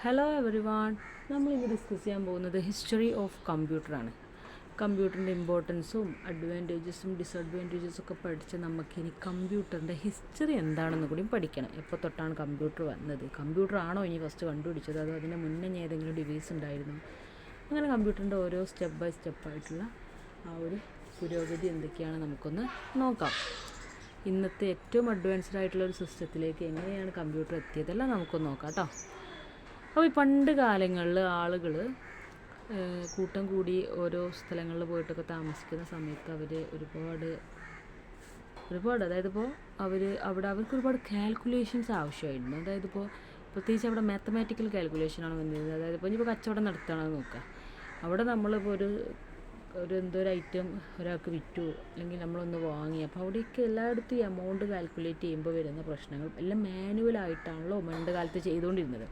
Hello every one. നമ്മളിന്ന് discuss ചെയ്യാൻ പോകുന്നത് ഹിസ്റ്ററി ഓഫ് കമ്പ്യൂട്ടറാണ്. കമ്പ്യൂട്ടറിൻ്റെ ഇമ്പോർട്ടൻസും അഡ്വാൻറ്റേജസും ഡിസഡ്വാൻറ്റേജസും ഒക്കെ പഠിച്ച് നമുക്കിനി കമ്പ്യൂട്ടറിൻ്റെ ഹിസ്റ്ററി എന്താണെന്ന് കൂടി പഠിക്കണം. എപ്പോൾ തൊട്ടാണ് കമ്പ്യൂട്ടർ വന്നത്, കമ്പ്യൂട്ടർ ആണോ ഇനി ഫസ്റ്റ് കണ്ടുപിടിച്ചത്, അതോ അതിന് മുന്നേ ഏതെങ്കിലും ഡിവൈസ് ഉണ്ടായിരുന്നു, അങ്ങനെ കമ്പ്യൂട്ടറിൻ്റെ ഓരോ സ്റ്റെപ്പ് ബൈ സ്റ്റെപ്പായിട്ടുള്ള ആ ഒരു പുരോഗതി എന്തൊക്കെയാണ് നമുക്കൊന്ന് നോക്കാം. ഇന്നത്തെ ഏറ്റവും അഡ്വാൻസ്ഡ് ആയിട്ടുള്ള ഒരു സിസ്റ്റത്തിലേക്ക് എങ്ങനെയാണ് കമ്പ്യൂട്ടർ എത്തിയതെല്ലാം നമുക്കൊന്ന് നോക്കാം കേട്ടോ. അപ്പോൾ ഈ പണ്ട് കാലങ്ങളിൽ ആളുകൾ കൂട്ടം കൂടി ഓരോ സ്ഥലങ്ങളിൽ പോയിട്ടൊക്കെ താമസിക്കുന്ന സമയത്ത് അവർ ഒരുപാട് അതായത് ഇപ്പോൾ അവർക്ക് ഒരുപാട് കാൽക്കുലേഷൻസ് ആവശ്യമായിരുന്നു. അതായത് ഇപ്പോൾ പ്രത്യേകിച്ച് അവിടെ മാത്തമാറ്റിക്കൽ കാൽക്കുലേഷനാണ് വന്നിരുന്നത്. അതായത് ഇപ്പോൾ കച്ചവടം നടത്തുകയാണെന്ന് നോക്കുക, അവിടെ നമ്മളിപ്പോൾ എന്തോ ഒരു ഐറ്റം ഒരാൾക്ക് വിറ്റു അല്ലെങ്കിൽ നമ്മളൊന്ന് വാങ്ങി, അപ്പോൾ അവിടെയൊക്കെ എല്ലായിടത്തും ഈ എമൗണ്ട് കാൽക്കുലേറ്റ് ചെയ്യുമ്പോൾ വരുന്ന പ്രശ്നങ്ങൾ എല്ലാം മാനുവലായിട്ടാണല്ലോ പണ്ട് കാലത്ത് ചെയ്തുകൊണ്ടിരുന്നത്.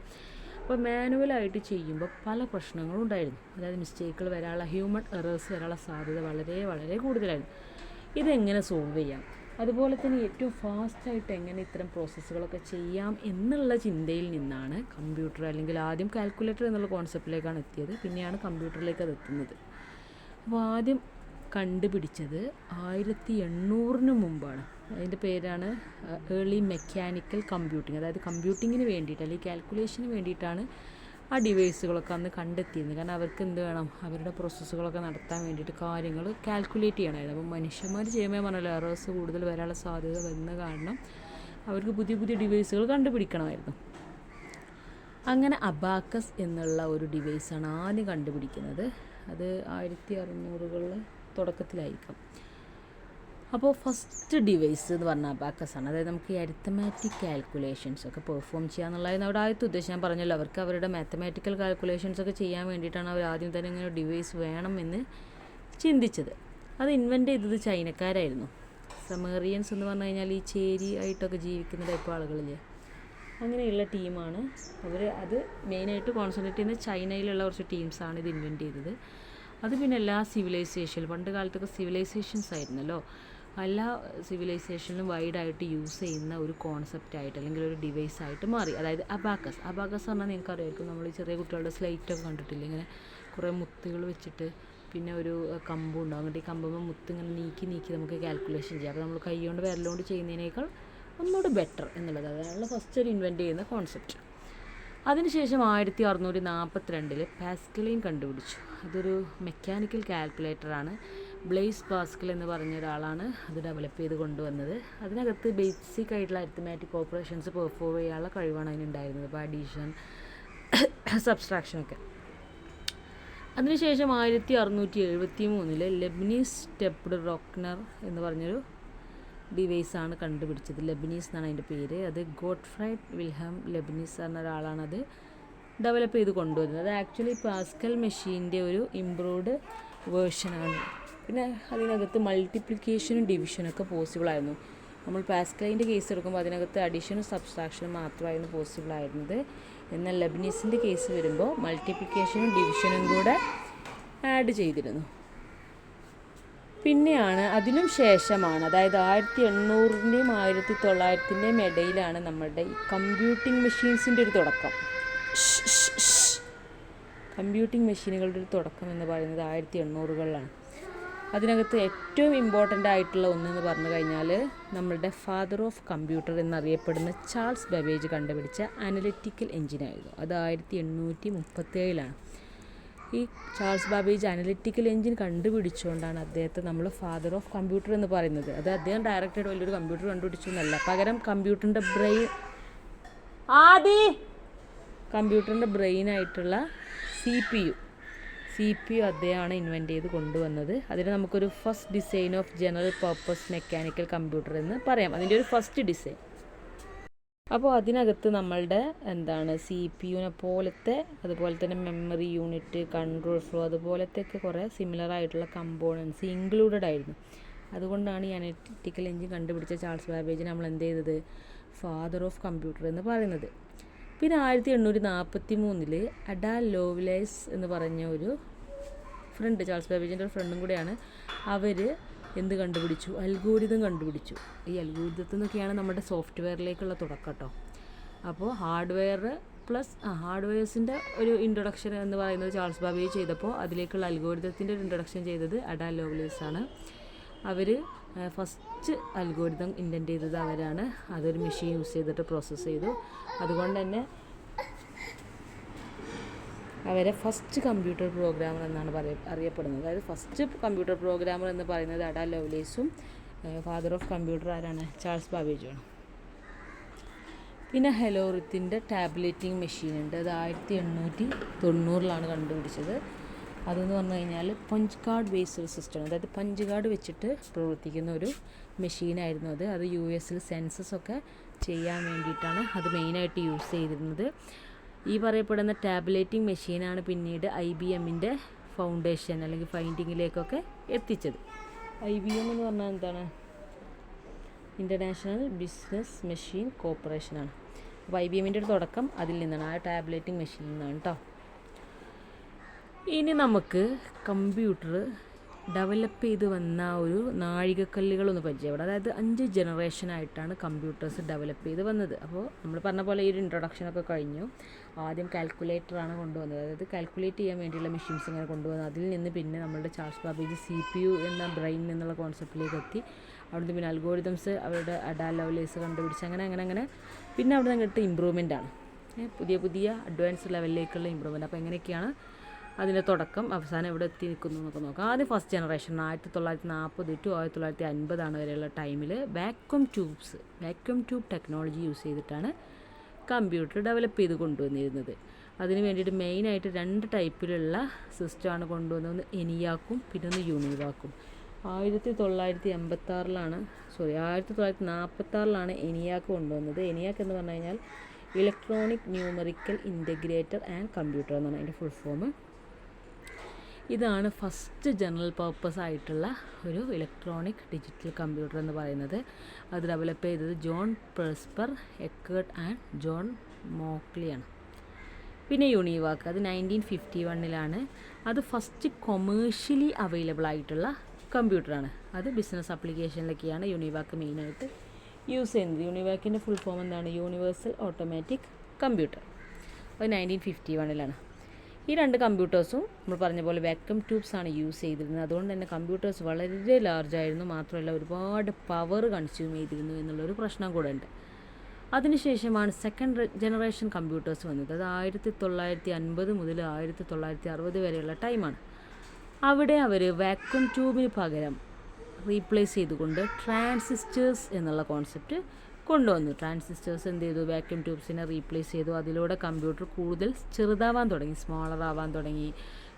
അപ്പോൾ മാനുവലായിട്ട് ചെയ്യുമ്പോൾ പല പ്രശ്നങ്ങളും ഉണ്ടായിരുന്നു. അതായത് മിസ്റ്റേക്കുകൾ വരാനുള്ള, ഹ്യൂമൻ എറേഴ്സ് വരാനുള്ള സാധ്യത വളരെ വളരെ കൂടുതലായിരുന്നു. ഇതെങ്ങനെ സോൾവ് ചെയ്യാം, അതുപോലെ തന്നെ ഏറ്റവും ഫാസ്റ്റായിട്ട് എങ്ങനെ ഇത്തരം പ്രോസസ്സുകളൊക്കെ ചെയ്യാം എന്നുള്ള ചിന്തയിൽ നിന്നാണ് കമ്പ്യൂട്ടർ, അല്ലെങ്കിൽ ആദ്യം കാൽക്കുലേറ്റർ എന്നുള്ള കോൺസെപ്റ്റിലേക്കാണ് എത്തിയത്, പിന്നെയാണ് കമ്പ്യൂട്ടറിലേക്ക് അത് എത്തുന്നത്. അപ്പോൾ ആദ്യം കണ്ടുപിടിച്ചത് 1800 മുമ്പാണ്. അതിൻ്റെ പേരാണ് ഏർലി മെക്കാനിക്കൽ കമ്പ്യൂട്ടിങ്. അതായത് കമ്പ്യൂട്ടിങ്ങിന് വേണ്ടിയിട്ട് അല്ലെങ്കിൽ കാൽക്കുലേഷന് വേണ്ടിയിട്ടാണ് ആ ഡിവൈസുകളൊക്കെ അന്ന് കണ്ടെത്തിയിരുന്നത്. കാരണം അവർക്ക് എന്ത് വേണം, അവരുടെ പ്രോസസ്സുകളൊക്കെ നടത്താൻ വേണ്ടിയിട്ട് കാര്യങ്ങൾ കാൽക്കുലേറ്റ് ചെയ്യണമായിരുന്നു. അപ്പോൾ മനുഷ്യന്മാർ ചെയ്യുമ്പോൾ പറഞ്ഞല്ലോ എറേഴ്സ് കൂടുതൽ വരാനുള്ള സാധ്യത വരുന്ന കാരണം അവർക്ക് പുതിയ പുതിയ ഡിവൈസുകൾ കണ്ടുപിടിക്കണമായിരുന്നു. അങ്ങനെ അബാക്കസ് എന്നുള്ള ഒരു ഡിവൈസാണ് ആദ്യം കണ്ടുപിടിക്കുന്നത്. അത് 1600 തുടക്കത്തിലായിരിക്കും. അപ്പോൾ ഫസ്റ്റ് ഡിവൈസ് എന്ന് പറഞ്ഞാൽ അബാക്കസാണ്. അതായത് നമുക്ക് ഈ അരിത്തമാറ്റിക് കാൽക്കുലേഷൻസ് ഒക്കെ പെർഫോം ചെയ്യാന്നുള്ളതായിരുന്നു അവിടെ ആദ്യത്തെ ഉദ്ദേശം. ഞാൻ പറഞ്ഞല്ലോ, അവർക്ക് അവരുടെ മാത്തമാറ്റിക്കൽ കാൽക്കുലേഷൻസ് ഒക്കെ ചെയ്യാൻ വേണ്ടിയിട്ടാണ് അവർ ആദ്യം തന്നെ ഇങ്ങനെ ഡിവൈസ് വേണമെന്ന് ചിന്തിച്ചത്. അത് ഇൻവെൻറ്റ് ചെയ്തത് ചൈനക്കാരായിരുന്നു. സമേറിയൻസ് എന്ന് പറഞ്ഞു കഴിഞ്ഞാൽ ഈ ചേരി ആയിട്ടൊക്കെ ജീവിക്കുന്ന ടൈപ്പ് ആളുകളില്ലേ, അങ്ങനെയുള്ള ടീമാണ് അവർ. അത് മെയിനായിട്ട് കോൺസെൻട്രേറ്റ് ചെയ്യുന്ന ചൈനയിലുള്ള കുറച്ച് ടീംസാണ് ഇത് ഇൻവെൻറ്റ് ചെയ്തത്. അത് പിന്നെ എല്ലാ സിവിലൈസേഷനിലും, പണ്ട് കാലത്തൊക്കെ സിവിലൈസേഷൻസ് ആയിരുന്നല്ലോ, എല്ലാ സിവിലൈസേഷനിലും വൈഡായിട്ട് യൂസ് ചെയ്യുന്ന ഒരു കോൺസെപ്റ്റായിട്ട് അല്ലെങ്കിൽ ഒരു ഡിവൈസായിട്ട് മാറി. അതായത് അബാക്കസ് പറഞ്ഞാൽ നിങ്ങൾക്ക് അറിയാമായിരിക്കും, നമ്മൾ ഈ ചെറിയ കുട്ടികളുടെ സ്ലേറ്റൊക്കെ കണ്ടിട്ടില്ല, ഇങ്ങനെ കുറേ മുത്തുകൾ വെച്ചിട്ട് പിന്നെ ഒരു കമ്പും ഉണ്ടാകും. എന്നിട്ട് ഈ കമ്പുമ്പോൾ മുത്ത് ഇങ്ങനെ നീക്കി നമുക്ക് കാൽക്കുലേഷൻ ചെയ്യാം. അപ്പോൾ നമ്മൾ കൈ കൊണ്ട് വിരലുകൊണ്ട് ചെയ്യുന്നതിനേക്കാൾ ഒന്നുകൂടി ബെറ്റർ എന്നുള്ളത്, അതാണ് ഫസ്റ്റ് ഒരു ഇൻവെൻറ്റ് ചെയ്യുന്ന കോൺസെപ്റ്റ്. അതിനുശേഷം 1642 പാസ്കലിൻ കണ്ടുപിടിച്ചു. അതൊരു മെക്കാനിക്കൽ കാൽക്കുലേറ്ററാണ്. ബ്ലെയ്സ് പാസ്കൽ എന്ന് പറഞ്ഞ ഒരാളാണ് അത് ഡെവലപ്പ് ചെയ്ത് കൊണ്ടുവന്നത്. അതിനകത്ത് ബേസിക് ആയിട്ടുള്ള അരിത്തമാറ്റിക് ഓപ്പറേഷൻസ് പെർഫോം ചെയ്യാനുള്ള കഴിവാണ് അതിനുണ്ടായിരുന്നത്, ഇപ്പോൾ അഡീഷൻ, സബ്സ്ട്രാക്ഷനൊക്കെ. അതിനുശേഷം 1673 ലെബ്നീസ് സ്റ്റെപ്ഡ് റോക്നർ എന്ന് പറഞ്ഞൊരു ഡിവൈസാണ് കണ്ടുപിടിച്ചത്. ലെബനീസ് എന്നാണ് അതിൻ്റെ പേര്. അത് ഗോട്ട്ഫ്രൈഡ് വിൽഹം ലെബനീസ് എന്ന ഒരാളാണ് അത് ഡെവലപ്പ് ചെയ്ത് കൊണ്ടുവരുന്നത്. അത് ആക്ച്വലി പാസ്കൽ മെഷീൻ്റെ ഒരു ഇംപ്രൂവ്ഡ് വേർഷനാണ്. പിന്നെ അതിനകത്ത് മൾട്ടിപ്ലിക്കേഷനും ഡിവിഷനൊക്കെ പോസിബിളായിരുന്നു. നമ്മൾ പാസ്കലിൻ്റെ കേസ് എടുക്കുമ്പോൾ അതിനകത്ത് അഡീഷനും സബ്സ്ട്രാക്ഷനും മാത്രമായിരുന്നു പോസിബിളായിരുന്നത്. എന്നാൽ ലെബനീസിൻ്റെ കേസ് വരുമ്പോൾ മൾട്ടിപ്ലിക്കേഷനും ഡിവിഷനും കൂടെ ആഡ് ചെയ്തിരുന്നു. പിന്നെയാണ് അതിനും ശേഷമാണ്, അതായത് 1800-ൻ്റെയും 1900-ൻ്റെയും ഇടയിലാണ് നമ്മളുടെ ഈ കമ്പ്യൂട്ടിംഗ് മെഷീൻസിൻ്റെ ഒരു തുടക്കം. കമ്പ്യൂട്ടിംഗ് മെഷീനുകളുടെ ഒരു തുടക്കം എന്ന് പറയുന്നത് 1800-കളിലാണ്. അതിനകത്ത് ഏറ്റവും ഇമ്പോർട്ടൻ്റ് ആയിട്ടുള്ള ഒന്നെന്ന് പറഞ്ഞു കഴിഞ്ഞാൽ നമ്മളുടെ ഫാദർ ഓഫ് കമ്പ്യൂട്ടർ എന്നറിയപ്പെടുന്ന ചാൾസ് ബബേജ് കണ്ടുപിടിച്ച അനലിറ്റിക്കൽ എഞ്ചിനായിരുന്നു. അത് 1837-ലാണ്. ഈ ചാൾസ് ബാബേജ് അനലിറ്റിക്കൽ എഞ്ചിൻ കണ്ടുപിടിച്ചുകൊണ്ടാണ് അദ്ദേഹത്തെ നമ്മൾ ഫാദർ ഓഫ് കമ്പ്യൂട്ടർ എന്ന് പറയുന്നത്. അത് അദ്ദേഹം ഡയറക്റ്റായിട്ട് വലിയൊരു കമ്പ്യൂട്ടർ കണ്ടുപിടിച്ചു എന്നല്ല, പകരം കമ്പ്യൂട്ടറിൻ്റെ ബ്രെയിനായിട്ടുള്ള സി പി യു അദ്ദേഹമാണ് ഇൻവെൻറ്റ് ചെയ്ത് കൊണ്ടുവന്നത്. അതിന് നമുക്കൊരു first design of general purpose mechanical computer എന്ന് പറയാം, അതിൻ്റെ ഒരു ഫസ്റ്റ് ഡിസൈൻ. അപ്പോൾ അതിനകത്ത് നമ്മളുടെ സി പി യുവിനെ പോലത്തെ, അതുപോലെ തന്നെ മെമ്മറി യൂണിറ്റ്, കൺട്രോൾ ഫ്ലോ, അതുപോലത്തെയൊക്കെ കുറേ സിമിലർ ആയിട്ടുള്ള കമ്പോണൻസ് ഇൻക്ലൂഡഡ് ആയിരുന്നു. അതുകൊണ്ടാണ് ഈ അനലിറ്റിക്കൽ എഞ്ചിൻ കണ്ടുപിടിച്ച ചാൾസ് ബാബേജിനെ നമ്മൾ എന്ത് ചെയ്തത്, ഫാദർ ഓഫ് കമ്പ്യൂട്ടർ എന്ന് പറയുന്നത്. പിന്നെ 1843 അഡാ ലോവ്ലേസ് എന്ന് പറഞ്ഞ ഒരു ഫ്രണ്ട്, ചാൾസ് ബാബേജിൻ്റെ ഒരു ഫ്രണ്ടും കൂടെയാണ്, അവർ എന്ത് കണ്ടുപിടിച്ചു, അൽഗോരിതം കണ്ടുപിടിച്ചു. ഈ അൽഗോരിതത്തിൽ നിന്നൊക്കെയാണ് നമ്മുടെ സോഫ്റ്റ്വെയറിലേക്കുള്ള തുടക്കം കേട്ടോ. അപ്പോൾ ഹാർഡ്വെയർ പ്ലസ് ഹാർഡ്വെയർസിൻ്റെ ഒരു ഇൻട്രൊഡക്ഷൻ എന്ന് പറയുന്നത് ചാൾസ് ബാബേജ് ചെയ്തപ്പോൾ അതിലേക്കുള്ള അൽഗോരിതത്തിൻ്റെ ഒരു ഇൻട്രൊഡക്ഷൻ ചെയ്തത് അഡാ ലോവലേസ് ആണ്. അവർ ഫസ്റ്റ് അൽഗോരിതം ഇൻവെൻറ്റ് ചെയ്തത് അവരാണ്. അതൊരു മെഷീൻ യൂസ് ചെയ്തിട്ട് പ്രോസസ്സ് ചെയ്തു. അതുകൊണ്ട് തന്നെ അവരെ ഫസ്റ്റ് കമ്പ്യൂട്ടർ പ്രോഗ്രാമർ എന്നാണ് അറിയപ്പെടുന്നത്. അതായത് ഫസ്റ്റ് കമ്പ്യൂട്ടർ പ്രോഗ്രാമർ എന്ന് പറയുന്നത് അഡാ ലവ്ലേസും ഫാദർ ഓഫ് കമ്പ്യൂട്ടർ ആരാണ്? ചാൾസ് ബാബേജുമാണ്. പിന്നെ ഹെലോറിത്തിൻ്റെ ടാബ്ലേറ്റിംഗ് മെഷീൻ ഉണ്ട്. അത് 1890 കണ്ടുപിടിച്ചത്. അതെന്ന് പറഞ്ഞു കഴിഞ്ഞാൽ പഞ്ച് കാർഡ് ബേസ്ഡ് സിസ്റ്റം, അതായത് പഞ്ച് കാർഡ് വെച്ചിട്ട് പ്രവർത്തിക്കുന്ന ഒരു മെഷീനായിരുന്നു അത്. അത് US സെൻസസ് ഒക്കെ ചെയ്യാൻ വേണ്ടിയിട്ടാണ് അത് മെയിനായിട്ട് യൂസ് ചെയ്തിരുന്നത്. ഈ പറയപ്പെടുന്ന ടാബ്ലേറ്റിംഗ് മെഷീനാണ് പിന്നീട് IBMൻ്റെ ഫൗണ്ടേഷൻ അല്ലെങ്കിൽ ഫൈൻഡിങ്ങിലേക്കൊക്കെ എത്തിച്ചത്. IBM എന്ന് പറഞ്ഞാൽ എന്താണ്? ഇൻ്റർനാഷണൽ ബിസിനസ് മെഷീൻ കോർപ്പറേഷനാണ്. അപ്പോൾ IBMൻ്റെ ഒരു തുടക്കം അതിൽ നിന്നാണ്, ആ ടാബ്ലേറ്റിംഗ് മെഷീനിൽ നിന്നാണ് കേട്ടോ. ഇനി നമുക്ക് കമ്പ്യൂട്ടർ ഡെവലപ്പ് ചെയ്ത് വന്ന ഒരു നാഴികക്കല്ലുകളൊന്ന് പരിചയപ്പെടാം. അതായത് 5 ജനറേഷനായിട്ടാണ് കമ്പ്യൂട്ടേഴ്സ് ഡെവലപ്പ് ചെയ്ത് വന്നത്. അപ്പോൾ നമ്മൾ പറഞ്ഞ പോലെ ഈ ഒരു ഇൻട്രൊഡക്ഷനൊക്കെ കഴിഞ്ഞു. ആദ്യം കാൽക്കുലേറ്ററാണ് കൊണ്ടുവന്നത്, അതായത് കാൽക്കുലേറ്റ് ചെയ്യാൻ വേണ്ടിയുള്ള മെഷീൻസ് ഇങ്ങനെ കൊണ്ടുവന്നത്. അതിൽ നിന്ന് പിന്നെ നമ്മളുടെ ചാൾസ് ബാബേജ് CPU എന്ന ബ്രെയിൻ എന്നുള്ള കോൺസെപ്റ്റിലേക്ക് എത്തി. അവിടുന്ന് പിന്നെ അൽഗോരിതംസ് അവരുടെ അഡാ ലവ്ലേസ് കണ്ടുപിടിച്ച് അങ്ങനെ പിന്നെ അവിടെ നിന്ന് അങ്ങോട്ട് ഇമ്പ്രൂവ്മെൻ്റ് ആണ്, പുതിയ അഡ്വാൻസ് ലെവലിലേക്കുള്ള ഇമ്പ്രൂവ്മെൻറ്റ്. അപ്പോൾ എങ്ങനെയൊക്കെയാണ് അതിൻ്റെ തുടക്കം അവസാനം എവിടെ എത്തി നിൽക്കുന്നു എന്നൊക്കെ നോക്കാം. ആദ്യം ഫസ്റ്റ് ജനറേഷൻ 1940 to 1950 വരെയുള്ള ടൈമിൽ വാക്വം ട്യൂബ് ടെക്നോളജി യൂസ് ചെയ്തിട്ടാണ് കമ്പ്യൂട്ടർ ഡെവലപ്പ് ചെയ്ത് കൊണ്ടുവന്നിരുന്നത്. അതിന് വേണ്ടിയിട്ട് മെയിനായിട്ട് 2 ടൈപ്പിലുള്ള സിസ്റ്റമാണ് കൊണ്ടുവന്നത്. ഒന്ന് ENIAC പിന്നെ ഒന്ന് UNIVAC. 1946 ENIAC കൊണ്ടുവന്നത്. ENIAC എന്ന് പറഞ്ഞു കഴിഞ്ഞാൽ electronic numerical integrator and computer എന്നാണ് അതിൻ്റെ ഫുൾ ഫോം. ഇതാണ് ഫസ്റ്റ് ജനറൽ പർപ്പസ് ആയിട്ടുള്ള ഒരു ഇലക്ട്രോണിക് ഡിജിറ്റൽ കമ്പ്യൂട്ടർ എന്ന് പറയുന്നത്. അത് ഡെവലപ്പ് ചെയ്തത് ജോൺ പെർസ്പർ, എക്കേർട്ട് ആൻഡ് ജോൺ മോക്ലിയാണ്. പിന്നെ UNIVAC അത് 1951 അത് ഫസ്റ്റ് കൊമേഴ്ഷ്യലി അവൈലബിൾ ആയിട്ടുള്ള കമ്പ്യൂട്ടറാണ്. അത് ബിസിനസ് ആപ്ലിക്കേഷനിലൊക്കെയാണ് UNIVAC മെയിനായിട്ട് യൂസ് ചെയ്യുന്നത്. UNIVACൻ്റെ ഫുൾ ഫോം എന്താണ്? Universal automatic computer. അത് 1951 ഈ 2 കമ്പ്യൂട്ടേഴ്സും നമ്മൾ പറഞ്ഞ പോലെ വാക്വം ട്യൂബ്സാണ് യൂസ് ചെയ്തിരുന്നത്. അതുകൊണ്ട് തന്നെ കമ്പ്യൂട്ടേഴ്സ് വളരെ ലാർജായിരുന്നു, മാത്രമല്ല ഒരുപാട് പവർ കൺസ്യൂം ചെയ്തിരുന്നു എന്നുള്ളൊരു പ്രശ്നം കൂടെ ഉണ്ട്. അതിനുശേഷമാണ് സെക്കൻഡ് ജനറേഷൻ കമ്പ്യൂട്ടേഴ്സ് വന്നത്. അത് 1950 മുതൽ 1960 വരെയുള്ള ടൈമാണ്. അവിടെ അവർ വാക്വം ട്യൂബിന് പകരം റീപ്ലേസ് ചെയ്തുകൊണ്ട് ട്രാൻസിസ്റ്റേഴ്സ് എന്നുള്ള കോൺസെപ്റ്റ് കൊണ്ടുവന്നു. ട്രാൻസിസ്റ്റേഴ്സ് എന്ത് ചെയ്തു? വാക്വം ട്യൂബ്സിനെ റീപ്ലേസ് ചെയ്തു. അതിലൂടെ കമ്പ്യൂട്ടർ കൂടുതൽ ചെറുതാവാൻ തുടങ്ങി, സ്മോളർ ആവാൻ തുടങ്ങി,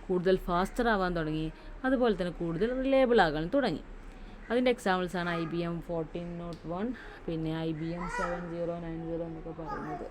കൂടുതൽ ഫാസ്റ്റർ ആവാൻ തുടങ്ങി, അതുപോലെ തന്നെ കൂടുതൽ റിലയബിൾ ആകാൻ തുടങ്ങി. അതിൻ്റെ എക്സാമ്പിൾസാണ് IBM 1401, പിന്നെ IBM 7090 എന്നൊക്കെ പറയുന്നത്.